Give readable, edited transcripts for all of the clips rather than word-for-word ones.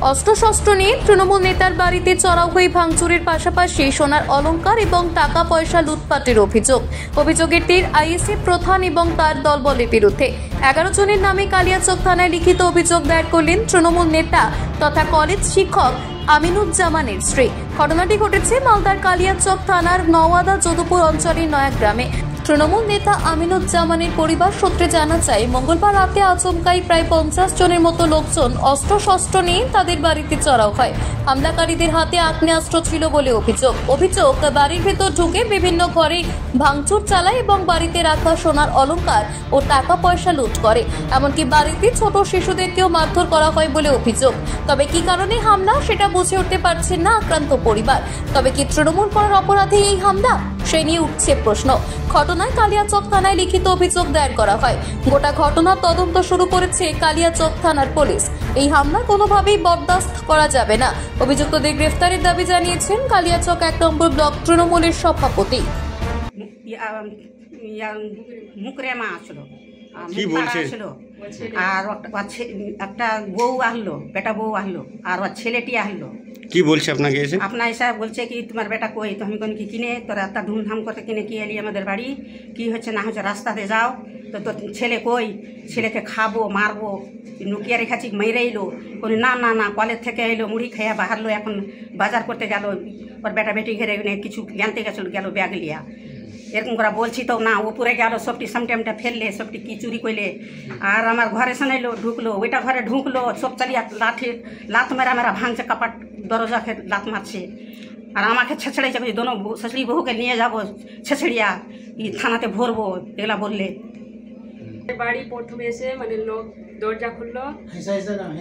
অস্ত্রশস্ত্র নিয়ে তৃণমূল নেতার বাড়িতে চড়াও হয়ে ভাঙচুরের পাশাপাশি সোনার অলংকার এবং টাকা পয়সা লুটপাটের অভিযোগের তীর আইএসএফ প্রধান এবং তার দলবলের বিরুদ্ধে। 11 জনের নামে কালিয়াচক থানায় লিখিত অভিযোগ দায়ের করলেন তৃণমূল নেতা তথা কলেজ শিক্ষক আমিনুজ্জামানের স্ত্রী। ঘটনাটি ঘটেছে মালদার কালিয়াচক থানার নওয়াদা যদুপুর অঞ্চলের নয়া গ্রামে। তৃণমূল নেতা আমিনুজ্জামানের পরিবার সূত্রে জানা যায়, মঙ্গলবার রাতে আচমকাই প্রায় 50 জনের মতো লোকজন অস্ত্রশস্ত্র নিয়ে তাদের বাড়িতে চড়াও হয়। হামলাকারীদের হাতে আগ্নেয়াস্ত্র ছিল বলে অভিযোগ বাড়ির ভেতর ঢুকে বিভিন্ন ঘরে ভাঙচুর চালায় এবং বাড়িতে রাখা সোনার অলংকার ও টাকা পয়সা লুট করে। এমনকি বাড়িতে ছোট শিশুদেরকেও মারধর করা হয় বলে অভিযোগ। তবে কি কারণে হামলা সেটা বুঝে উঠতে পারছেন না আক্রান্ত পরিবার। তবে কি তৃণমূল করার অপরাধে এই হামলা, সে নিয়ে উঠছে প্রশ্ন। ঘটনায় কালিয়াচক থানায় লিখিত অভিযোগ দায়ের করা হয়। গোটা ঘটনার তদন্ত শুরু করেছে কালিয়াচক থানার পুলিশ। এই হামলা কোনোভাবেই বরদাস্ত করা যাবে না। অভিযুক্তদের গ্রেফতারের দাবি জানিয়েছেন কালিয়াচক 1 নম্বর ব্লক তৃণমূলের সভাপতি। মুকরেমা আসলো কি বলছে আর একটা বউ আসলো, বেটা বউ আসলো আর ওর ছেলেটি আসলো। কি বলছে আপনাকে এসে? আপনার এসে বলছে কি তোমার বেটা কই? তো আমি কোন কি কিনে তোরা একটা ধুমধাম করতে কিনে কি এলি আমাদের বাড়ি, কি হচ্ছে না হচ্ছে রাস্তাতে যাও, তো তোর ছেলে কই? ছেলেকে খাবো মারবো, নুকিয়ে রেখেছি মেরে এলো। কোনো না না না কলেজ থেকে এলো, মুড়ি খাইয়া বাহারলো, এখন বাজার করতে গেল, ওর বেটা বেটি ঘেরে কিছু জানতে গেল ব্যাগ লিয়া। এরকম করে বলছি তো না, উপরে গেল সবটি সামটামটা ফেললে, সবটি কি চুরি করলে। আর আমার ঘরে শোনাইলো, ঢুকলো, ওইটা ঘরে ঢুকলো, সব চালিয়ে লাত মেরা ভাঙছে, কাপাট দরজাকে লাত মারছে। আর আমাকে ছেছড়াইছে, দোনো শাশুড়ি বহুকে নিয়ে যাবো ছেছড়িয়া থানাতে ভরবো, এগুলা বললে। বাড়ি প্রথমে এসে লোক দরজা খুললো,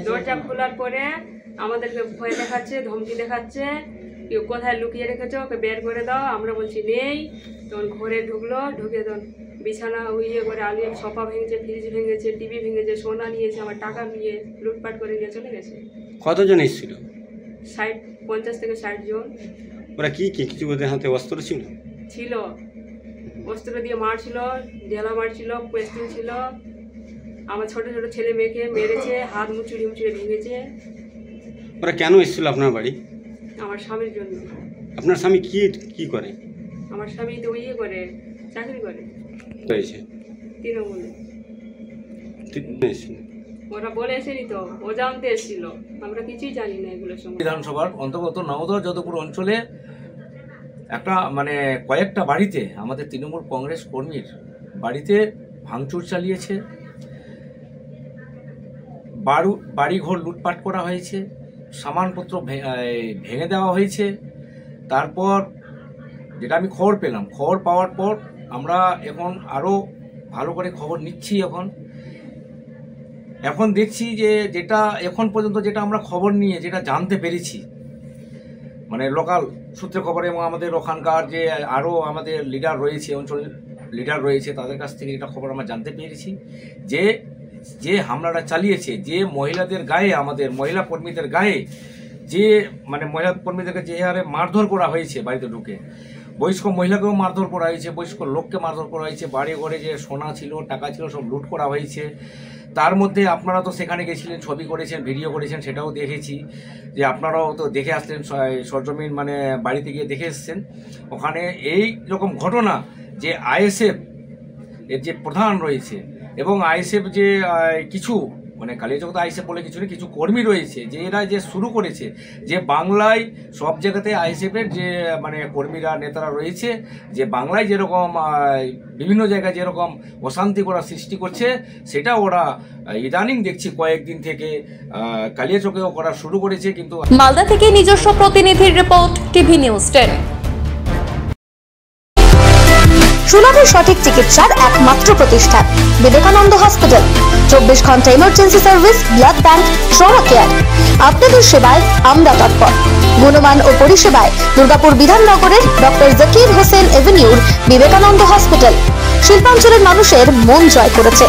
দরজা খোলার পরে আমাদেরকে ভয় দেখাচ্ছে, ধমকি দেখাচ্ছে, কোথায় লুকিয়ে রেখেছো, ওকে বের করে দাও। আমরা বলছি নেই। তখন ঘরে ঢুকলো, ঢুকে তখন বিছানা করে আলিয়ে সোফা ভেঙেছে, ফ্রিজ ভেঙেছে, টিভি ভেঙেছে, সোনা নিয়েছে, আমার টাকা নিয়ে লুটপাট করে নিয়ে চলে গেছে। কতজন এসেছিল? 50 থেকে 60 জন। ওরা কি কিছু ওদের হাতে অস্ত্র ছিল? অস্ত্র দিয়ে মারছিল, ঢেলা মারছিল, পেস্টিং ছিল। আমার ছোট ছোট ছেলে মেয়েকে মেরেছে, হাত মুচুড়ি ভেঙেছে। ওরা কেন এসেছিল আপনার বাড়ি? আমার স্বামীর জন্য। আপনার স্বামী কি করে? আমার স্বামী তো করে, চাকরি করে তৃণমূলে। ওরা বলে এসেনি তো, ও জানতে এসেছিল, আমরা কিছুই জানি না এগুলোর সঙ্গে। বিধানসভার অন্তর্গত নওদা যদুপুর অঞ্চলে একটা কয়েকটা বাড়িতে আমাদের তৃণমূল কংগ্রেস কর্মীর বাড়িতে ভাঙচুর চালিয়েছে, বাড়িঘর লুটপাট করা হয়েছে, সামানপত্র ভেঙে দেওয়া হয়েছে। তারপর যেটা আমি খবর পেলাম, খবর পাওয়ার পর আমরা এখন আরও ভালো করে খবর নিচ্ছি। এখন দেখছি যে যেটা এখন পর্যন্ত যেটা আমরা খবর নিয়ে যেটা জানতে পেরেছি, লোকাল সূত্রে খবর এবং আমাদের ওখানকার যে আরও আমাদের লিডার রয়েছে, অঞ্চলের লিডার রয়েছে, তাদের কাছ থেকে যেটা খবর আমরা জানতে পেরেছি যে হামলাটা চালিয়েছে, যে মহিলাদের গায়ে, আমাদের মহিলা কর্মীদের গায়ে যে মহিলা কর্মীদেরকে যে হারে মারধর করা হয়েছে, বাড়িতে ঢুকে বয়স্ক মহিলাকেও মারধর করা হয়েছে, বয়স্ক লোককে মারধর করা হয়েছে, বাড়ি ঘরে যে সোনা ছিল, টাকা ছিল, সব লুট করা হয়েছে। তার মধ্যে আপনারা তো সেখানে গেছিলেন, ছবি করেছেন, ভিডিও করেছেন, সেটাও দেখেছি যে আপনারাও তো দেখে আসলেন, সরজমিন বাড়িতে গিয়ে দেখে এসছেন। ওখানে এই রকম ঘটনা যে আইএসএফ এর যে প্রধান রয়েছে এবং আইএসএফ যে কিছু কালিয়াচক আইএসএফ বলে কিছু নেই, কিছু কর্মী রয়েছে যে এরা যে শুরু করেছে, যে বাংলায় সব জায়গাতে আইএসএফের যে কর্মীরা নেতারা রয়েছে, যে বাংলায় যেরকম বিভিন্ন জায়গায় যেরকম অশান্তি করা সৃষ্টি করছে, সেটা ওরা ইদানিং দেখছি কয়েকদিন থেকে কালিয়াচকেও করা শুরু করেছে। কিন্তু মালদা থেকে নিজস্ব প্রতিনিধির রিপোর্ট, টিভি নিউজ 10। সুলভ সঠিক চিকিৎসার একমাত্র প্রতিষ্ঠান বিবেকানন্দ হসপিটাল। 24 ঘন্টা emergency service, blood bank, trauma care. আপনাদের সেবায় আমরা তৎপর। গুণমান ও পরিষেবায় দুর্গাপুর বিধাননগরের ডক্টর জাকির হোসেন এভিনিউর বিবেকানন্দ হসপিটাল শিল্পাঞ্চলের মানুষের মন জয় করেছে।